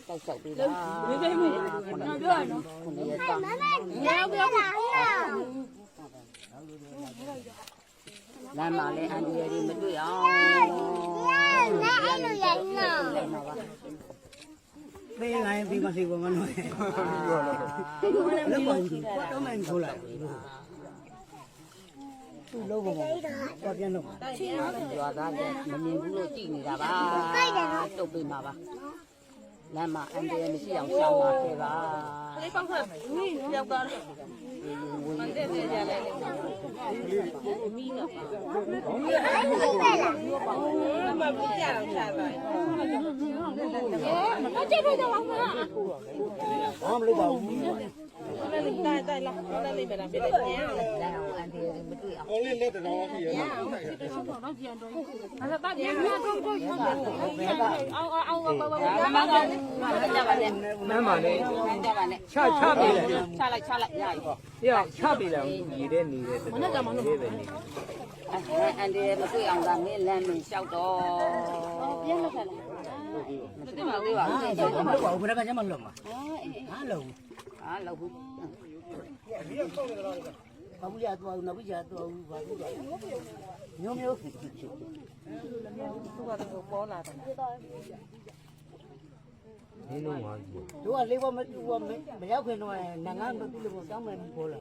တောက်ဆောက်ပေးတာမေးပေးမှုနော်ပြောရနော်ခုနေရတော့ပြောလမ်းမှာလည်းအန်ဒီရည်မတွေ့အောင်အဲ့လိုရိုင်းနော်ပေးလိုက်ပြီးမရှိဘူးမနော်လောက်ပါဘူးတော့မှမဆိုးလိုက်သူ့လုံးပါတော့ပြန်တော့ရွာသားလည်းမမြင်ဘူးလို့ကြည်နေတာပါတုတ်ပေးမှာပါလမ်းမှာအန်ဒီရည်မရှိအောင်ရှောင်ပါခဲ့ပါလေးပေါက်ထွက်ရောက်တော့ဝင်တယ်ကြတယ်မီးတော့မမပြကြတော့ချပါဘာကြည့်တော့လောင်းမလားဘာမလုပ်ပါဘူးတိုင်လာတိုင်လေးပဲလားပြည့်တယ်ညံအန်ဒီရည်မတွေ့အောင်အော်လေးလက်တော်ရှိရနော်အဲ့ဒါတည်းညံတော့အောင်မမကြပါနဲ့နမ်းပါလေကြပါနဲ့ချပြီလေချလိုက်ရပြီရချပြီလေညီတဲ့နေတဲ့မနေ့ကမှလို့ပဲနေအန်ဒီမတွေ့အောင်ကမင်းလမ်းမင်းလျှောက်တော့ပြင်းမဆက်လားမသိပါဘူးပါဘူးမလုပ်ပါဘူးဘယ်ကမှမလုပ်မှာဟာလုံးဟာလောက်ဘူးဘာဘူးရတော့နောက်ပြီးရတော့ဘာဘူးမျိုးမျိုးသူကတော့ပေါ်လာတယ် ဒီလိုပါတို့ကလေးဘမရောက်ခင်တော့ငငါမတူလို့တောင်းမယ်ပေါ်လာ